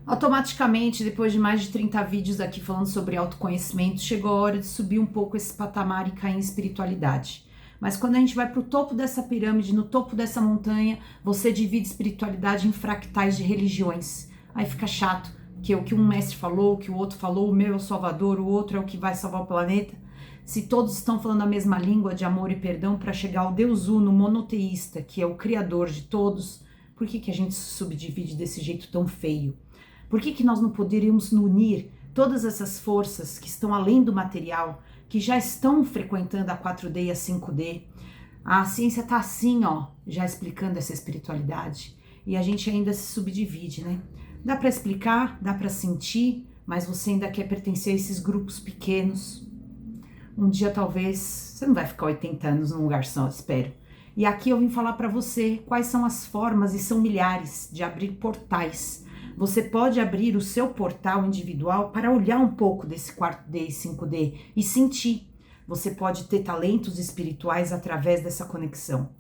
Automaticamente, depois de mais de 30 vídeos aqui falando sobre autoconhecimento, chegou a hora de subir um pouco esse patamar e cair em espiritualidade. Mas quando a gente vai para o topo dessa pirâmide, no topo dessa montanha, você divide espiritualidade em fractais de religiões. Aí fica chato, que o que um mestre falou, o que o outro falou, o meu é o salvador, o outro é o que vai salvar o planeta. Se todos estão falando a mesma língua de amor e perdão para chegar ao Deus Uno monoteísta, que é o criador de todos, por que a gente se subdivide desse jeito tão feio? Por que nós não poderíamos unir todas essas forças que estão além do material, que já estão frequentando a 4D e a 5D? A ciência tá assim, ó, já explicando essa espiritualidade. E a gente ainda se subdivide, né? Dá para explicar, dá para sentir, mas você ainda quer pertencer a esses grupos pequenos. Um dia talvez, você não vai ficar 80 anos num lugar só, espero. E aqui eu vim falar para você quais são as formas, e são milhares, de abrir portais. Você pode abrir o seu portal individual para olhar um pouco desse 4D e 5D e sentir. Você pode ter talentos espirituais através dessa conexão.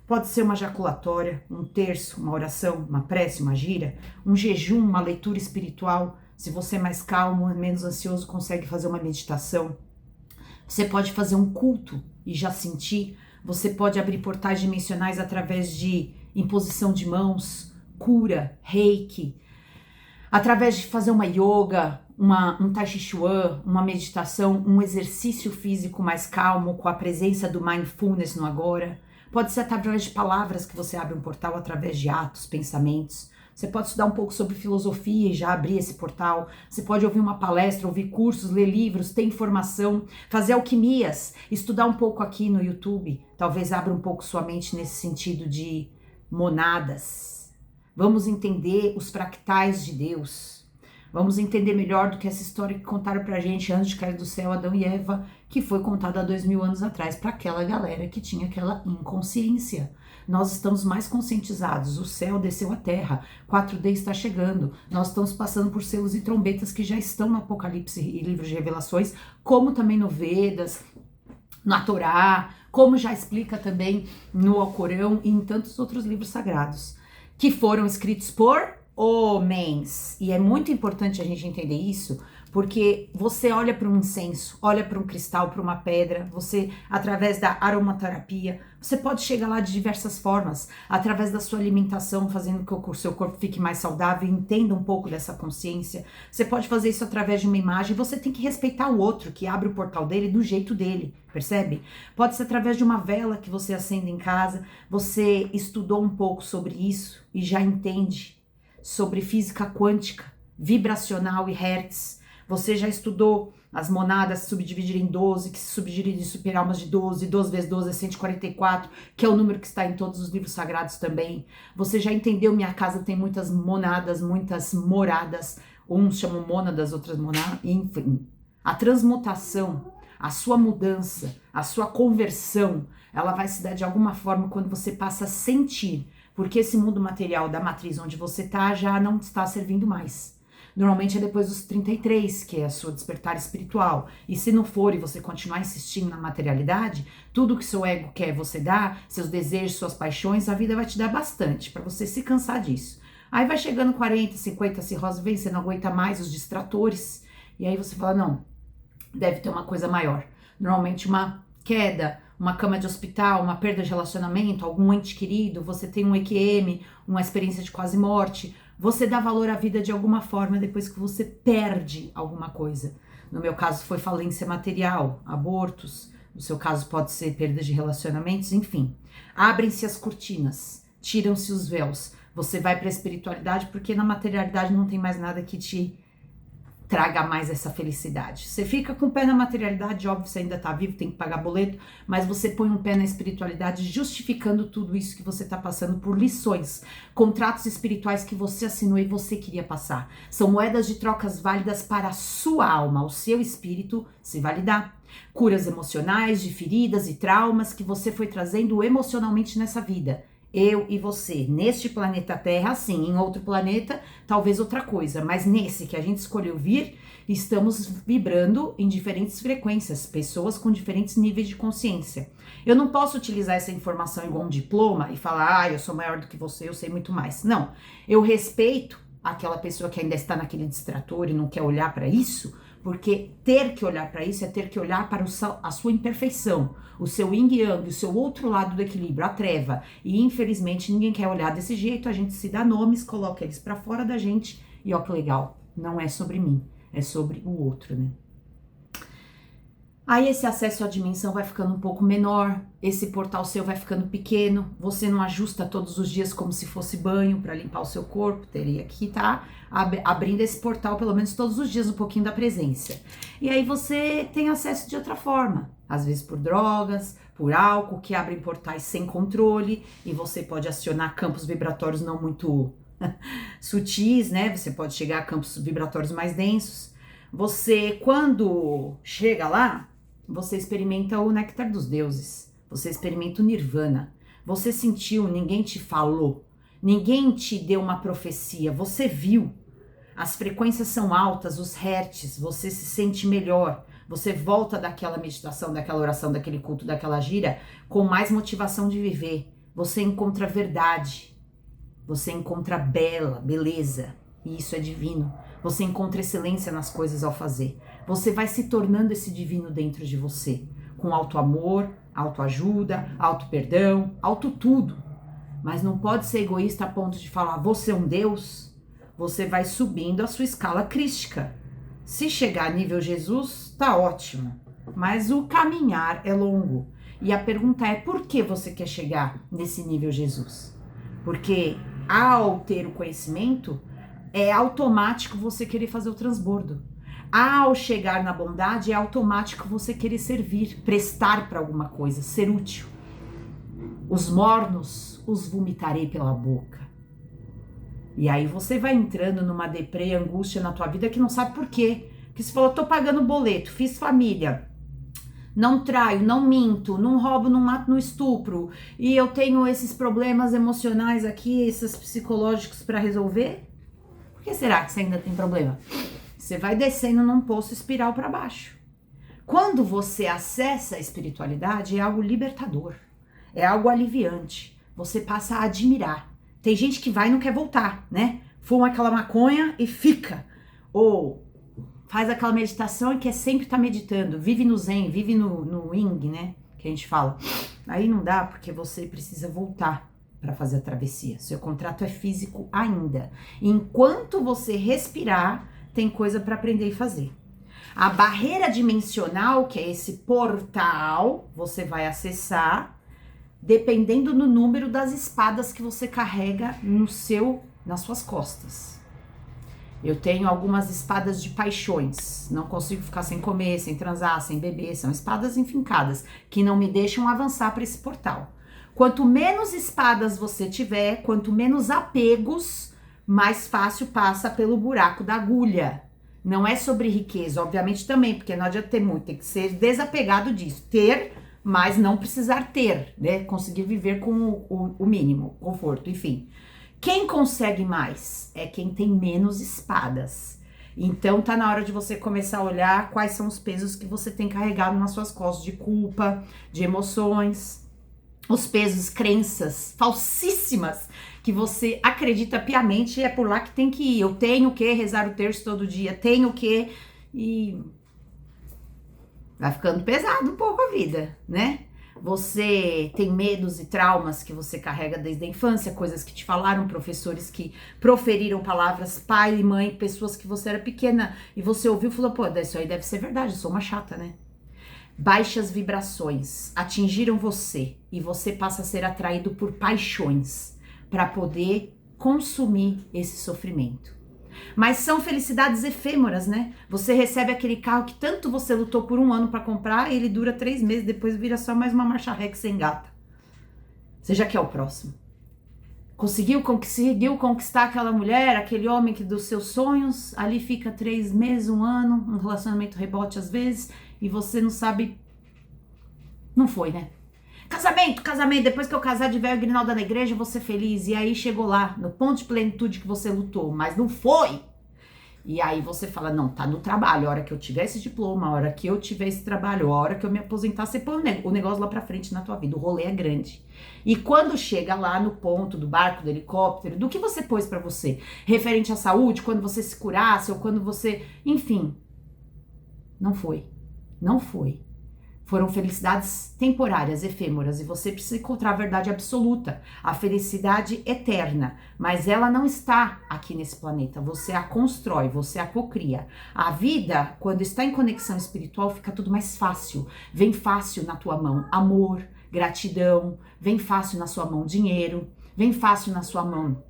Pode ser uma jaculatória, um terço, uma oração, uma prece, uma gira, um jejum, uma leitura espiritual. Se você é mais calmo, menos ansioso, consegue fazer uma meditação. Você pode fazer um culto e já sentir. Você pode abrir portais dimensionais através de imposição de mãos, cura, reiki, através de fazer uma yoga, um tai chi chuan, uma meditação, um exercício físico mais calmo, com a presença do mindfulness no agora. Pode ser através de palavras que você abre um portal, através de atos, pensamentos. Você pode estudar um pouco sobre filosofia e já abrir esse portal. Você pode ouvir uma palestra, ouvir cursos, ler livros, ter informação, fazer alquimias, estudar um pouco aqui no YouTube. Talvez abra um pouco sua mente nesse sentido de monadas. Vamos entender os fractais de Deus. Vamos entender melhor do que essa história que contaram pra gente antes de cair do céu, Adão e Eva, que foi contada há 2000 anos atrás para aquela galera que tinha aquela inconsciência. Nós estamos mais conscientizados, o céu desceu à terra, 4D está chegando, nós estamos passando por selos e trombetas que já estão no Apocalipse e livros de revelações, como também no Vedas, na Torá, como já explica também no Alcorão e em tantos outros livros sagrados, que foram escritos por homens. E é muito importante a gente entender isso, porque você olha para um incenso, olha para um cristal, para uma pedra, você, através da aromaterapia, você pode chegar lá de diversas formas, através da sua alimentação, fazendo com que o seu corpo fique mais saudável e entenda um pouco dessa consciência. Você pode fazer isso através de uma imagem, você tem que respeitar o outro, que abre o portal dele do jeito dele, percebe? Pode ser através de uma vela que você acende em casa, você estudou um pouco sobre isso e já entende sobre física quântica, vibracional e hertz. Você já estudou as monadas se subdividirem em 12, que se subdividem em superalmas de 12, 12 vezes 12 é 144, que é o número que está em todos os livros sagrados também. Você já entendeu, minha casa tem muitas monadas, muitas moradas, uns chamam mônadas, outras monadas, enfim. A transmutação, a sua mudança, a sua conversão, ela vai se dar de alguma forma quando você passa a sentir, porque esse mundo material da matriz onde você está já não está servindo mais. Normalmente é depois dos 33, que é a sua despertar espiritual. E se não for e você continuar insistindo na materialidade, tudo que seu ego quer você dar, seus desejos, suas paixões, a vida vai te dar bastante para você se cansar disso. Aí vai chegando 40, 50, a cirrose vem, você não aguenta mais os distratores. E aí você fala, não, deve ter uma coisa maior. Normalmente uma queda, uma cama de hospital, uma perda de relacionamento, algum ente querido, você tem um EQM, uma experiência de quase morte. Você dá valor à vida de alguma forma depois que você perde alguma coisa. No meu caso foi falência material, abortos. No seu caso pode ser perda de relacionamentos, enfim. Abrem-se as cortinas, tiram-se os véus. Você vai para a espiritualidade porque na materialidade não tem mais nada que te traga mais essa felicidade. Você fica com o pé na materialidade, óbvio, você ainda tá vivo, tem que pagar boleto, mas você põe um pé na espiritualidade justificando tudo isso que você tá passando por lições, contratos espirituais que você assinou e você queria passar. São moedas de trocas válidas para a sua alma, o seu espírito se validar. Curas emocionais, de feridas e traumas que você foi trazendo emocionalmente nessa vida. Eu e você, neste planeta Terra, sim, em outro planeta, talvez outra coisa, mas nesse que a gente escolheu vir, estamos vibrando em diferentes frequências, pessoas com diferentes níveis de consciência. Eu não posso utilizar essa informação igual um diploma e falar, eu sou maior do que você, eu sei muito mais. Não, eu respeito aquela pessoa que ainda está naquele distrator e não quer olhar para isso, porque ter que olhar para isso é ter que olhar para a sua imperfeição, o seu yin yang, o seu outro lado do equilíbrio, a treva. E infelizmente ninguém quer olhar desse jeito, a gente se dá nomes, coloca eles para fora da gente e ó que legal, não é sobre mim, é sobre o outro, né? Aí esse acesso à dimensão vai ficando um pouco menor, esse portal seu vai ficando pequeno, você não ajusta todos os dias como se fosse banho para limpar o seu corpo, teria que estar abrindo esse portal pelo menos todos os dias um pouquinho da presença. E aí você tem acesso de outra forma, às vezes por drogas, por álcool, que abrem portais sem controle, e você pode acionar campos vibratórios não muito sutis, né? Você pode chegar a campos vibratórios mais densos. Você, quando chega lá, você experimenta o néctar dos deuses, você experimenta o nirvana, você sentiu, ninguém te falou, ninguém te deu uma profecia, você viu, as frequências são altas, os hertz, você se sente melhor, você volta daquela meditação, daquela oração, daquele culto, daquela gira, com mais motivação de viver, você encontra verdade, você encontra beleza, e isso é divino. Você encontra excelência nas coisas ao fazer. Você vai se tornando esse divino dentro de você, com auto-amor, autoajuda, auto-perdão, auto-tudo. Mas não pode ser egoísta a ponto de falar, você é um Deus. Você vai subindo a sua escala crística. Se chegar a nível Jesus, tá ótimo. Mas o caminhar é longo. E a pergunta é, por que você quer chegar nesse nível Jesus? Porque ao ter o conhecimento, é automático você querer fazer o transbordo. Ao chegar na bondade, é automático você querer servir, prestar para alguma coisa, ser útil. Os mornos os vomitarei pela boca. E aí você vai entrando numa deprê, angústia na tua vida que não sabe por quê. Que você falou, tô pagando boleto, fiz família, não traio, não minto, não roubo, não mato, não estupro. E eu tenho esses problemas emocionais aqui, esses psicológicos para resolver. Por que será que você ainda tem problema? Você vai descendo num poço espiral para baixo. Quando você acessa a espiritualidade, é algo libertador, é algo aliviante. Você passa a admirar. Tem gente que vai e não quer voltar, né? Fuma aquela maconha e fica. Ou faz aquela meditação e quer sempre estar meditando. Vive no zen, vive no yin, né? Que a gente fala. Aí não dá porque você precisa voltar para fazer a travessia. Seu contrato é físico ainda. Enquanto você respirar, tem coisa para aprender e fazer. A barreira dimensional, que é esse portal, você vai acessar dependendo do número das espadas que você carrega nas suas costas. Eu tenho algumas espadas de paixões. Não consigo ficar sem comer, sem transar, sem beber. São espadas enfincadas que não me deixam avançar para esse portal. Quanto menos espadas você tiver, quanto menos apegos, mais fácil passa pelo buraco da agulha. Não é sobre riqueza, obviamente também, porque não adianta ter muito, tem que ser desapegado disso. Ter, mas não precisar ter, né? Conseguir viver com o mínimo, conforto, enfim. Quem consegue mais é quem tem menos espadas. Então tá na hora de você começar a olhar quais são os pesos que você tem carregado nas suas costas de culpa, de emoções, os pesos, crenças falsíssimas que você acredita piamente e é por lá que tem que ir. Eu tenho que rezar o terço todo dia, tenho que... E vai ficando pesado um pouco a vida, né? Você tem medos e traumas que você carrega desde a infância, coisas que te falaram, professores que proferiram palavras, pai e mãe, pessoas que você era pequena e você ouviu e falou, pô, isso aí deve ser verdade, eu sou uma chata, né? Baixas vibrações atingiram você e você passa a ser atraído por paixões para poder consumir esse sofrimento. Mas são felicidades efêmeras, né? Você recebe aquele carro que tanto você lutou por 1 ano para comprar e ele dura 3 meses, depois vira só mais uma marcha ré que você engata. Você já quer o próximo. Conseguiu conquistar aquela mulher, aquele homem que dos seus sonhos, ali fica 3 meses, 1 ano, um relacionamento rebote às vezes, e você não sabe, não foi, né? Casamento, depois que eu casar de velho grinalda na igreja, eu vou ser feliz. E aí chegou lá, no ponto de plenitude que você lutou, mas não foi. E aí você fala, não, tá no trabalho, a hora que eu tiver esse diploma, a hora que eu tiver esse trabalho, a hora que eu me aposentar, você põe o negócio lá pra frente na tua vida, o rolê é grande. E quando chega lá no ponto do barco, do helicóptero, do que você pôs pra você, referente à saúde, quando você se curasse, ou quando você, enfim, não foi, não foi. Foram felicidades temporárias, efêmeras, e você precisa encontrar a verdade absoluta, a felicidade eterna. Mas ela não está aqui nesse planeta, você a constrói, você a cocria. A vida, quando está em conexão espiritual, fica tudo mais fácil. Vem fácil na tua mão amor, gratidão, vem fácil na sua mão dinheiro, vem fácil na sua mão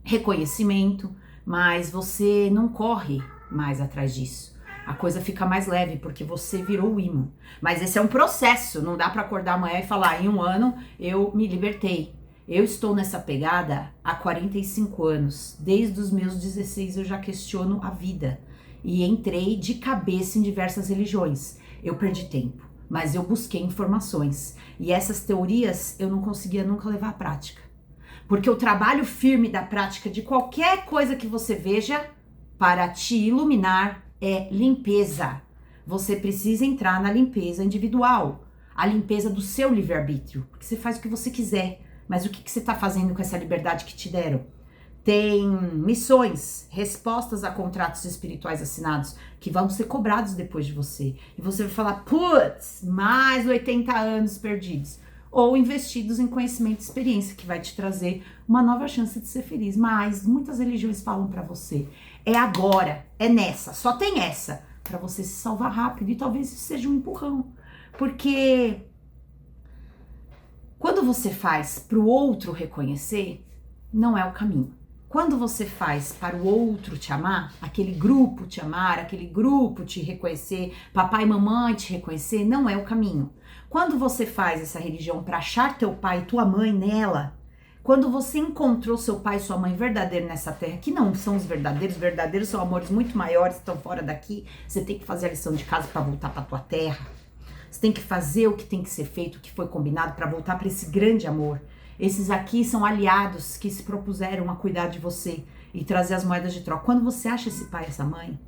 reconhecimento, mas você não corre mais atrás disso. A coisa fica mais leve, porque você virou o imã. Mas esse é um processo, não dá pra acordar amanhã e falar, em um ano eu me libertei. Eu estou nessa pegada há 45 anos. Desde os meus 16 eu já questiono a vida. E entrei de cabeça em diversas religiões. Eu perdi tempo, mas eu busquei informações. E essas teorias eu não conseguia nunca levar à prática. Porque o trabalho firme da prática de qualquer coisa que você veja para te iluminar é limpeza. Você precisa entrar na limpeza individual, a limpeza do seu livre-arbítrio, porque você faz o que você quiser, mas o que você está fazendo com essa liberdade que te deram? Tem missões, respostas a contratos espirituais assinados que vão ser cobrados depois de você. E você vai falar, putz, mais 80 anos perdidos. Ou investidos em conhecimento e experiência, que vai te trazer uma nova chance de ser feliz. Mas muitas religiões falam pra você, é agora, é nessa, só tem essa, pra você se salvar rápido. E talvez isso seja um empurrão. Porque quando você faz pro outro reconhecer, não é o caminho. Quando você faz para o outro te amar, aquele grupo te amar, aquele grupo te reconhecer, papai e mamãe te reconhecer, não é o caminho. Quando você faz essa religião para achar teu pai e tua mãe nela, quando você encontrou seu pai e sua mãe verdadeiro nessa terra, que não são os verdadeiros são amores muito maiores, estão fora daqui, você tem que fazer a lição de casa para voltar para tua terra. Você tem que fazer o que tem que ser feito, o que foi combinado para voltar para esse grande amor. Esses aqui são aliados que se propuseram a cuidar de você e trazer as moedas de troca. Quando você acha esse pai e essa mãe,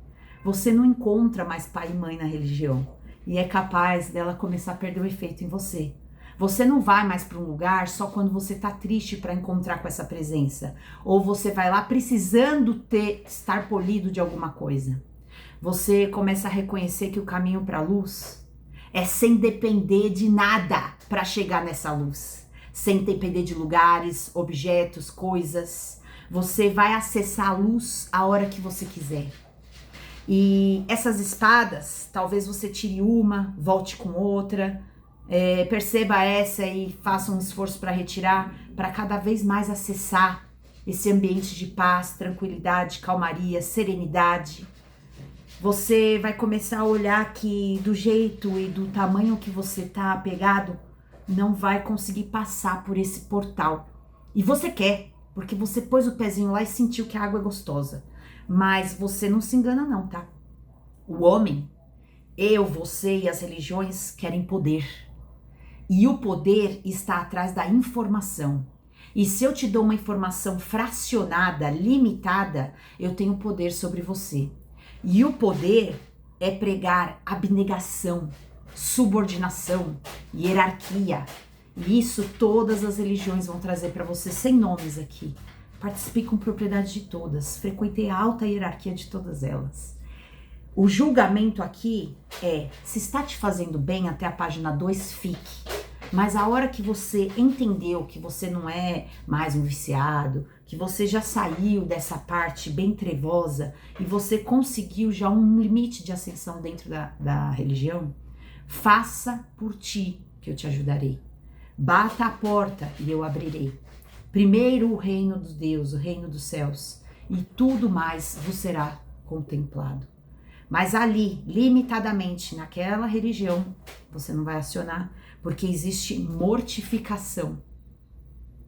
você não encontra mais pai e mãe na religião. E é capaz dela começar a perder o efeito em você. Você não vai mais para um lugar só quando você tá triste para encontrar com essa presença. Ou você vai lá precisando estar polido de alguma coisa. Você começa a reconhecer que o caminho para a luz é sem depender de nada para chegar nessa luz. Sem depender de lugares, objetos, coisas. Você vai acessar a luz a hora que você quiser. E essas espadas, talvez você tire uma, volte com outra, perceba essa e faça um esforço para retirar, para cada vez mais acessar esse ambiente de paz, tranquilidade, calmaria, serenidade. Você vai começar a olhar que do jeito e do tamanho que você tá apegado, não vai conseguir passar por esse portal. E você quer, porque você pôs o pezinho lá e sentiu que a água é gostosa. Mas você não se engana não, tá? O homem, eu, você e as religiões querem poder. E o poder está atrás da informação. E se eu te dou uma informação fracionada, limitada, eu tenho poder sobre você. E o poder é pregar abnegação, subordinação, hierarquia. E isso todas as religiões vão trazer para você, sem nomes aqui. Participei com propriedade de todas, frequentei a alta hierarquia de todas elas. O julgamento aqui é, se está te fazendo bem até a página 2, fique. Mas a hora que você entendeu que você não é mais um viciado, que você já saiu dessa parte bem trevosa e você conseguiu já um limite de ascensão dentro da religião, faça por ti, que eu te ajudarei. Bata a porta e eu abrirei. Primeiro o reino dos Deus, o reino dos céus, e tudo mais vos será contemplado. Mas ali, limitadamente, naquela religião, você não vai acionar, porque existe mortificação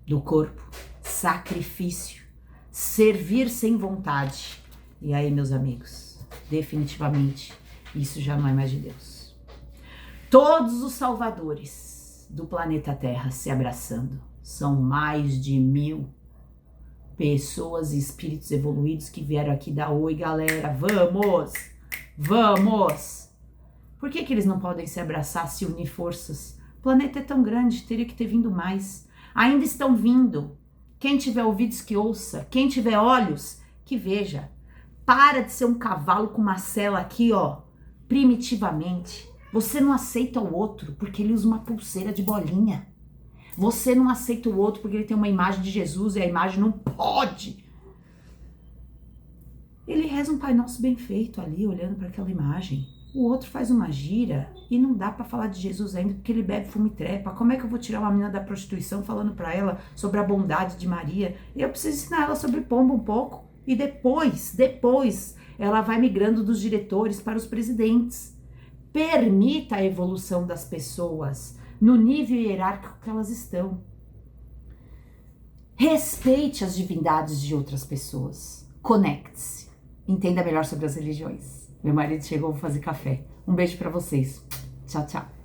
do corpo, sacrifício, servir sem vontade. E aí, meus amigos, definitivamente, isso já não é mais de Deus. Todos os salvadores do planeta Terra se abraçando, são mais de 1000, Pessoas e espíritos evoluídos que vieram aqui dar oi, galera. Vamos! Vamos! Por que eles não podem se abraçar, se unir forças? O planeta é tão grande, teria que ter vindo mais. Ainda estão vindo. Quem tiver ouvidos que ouça, quem tiver olhos que veja. Para de ser um cavalo com uma sela aqui, ó, primitivamente. Você não aceita o outro porque ele usa uma pulseira de bolinha. Você não aceita o outro porque ele tem uma imagem de Jesus e a imagem não pode. Ele reza um Pai Nosso bem feito ali, olhando para aquela imagem. O outro faz uma gira e não dá para falar de Jesus ainda porque ele bebe, fuma e trepa. Como é que eu vou tirar uma menina da prostituição falando para ela sobre a bondade de Maria? Eu preciso ensinar ela sobre pomba um pouco. E depois, ela vai migrando dos diretores para os presidentes. Permita a evolução das pessoas no nível hierárquico que elas estão. Respeite as divindades de outras pessoas. Conecte-se. Entenda melhor sobre as religiões. Meu marido chegou, vou fazer café. Um beijo para vocês. Tchau, tchau.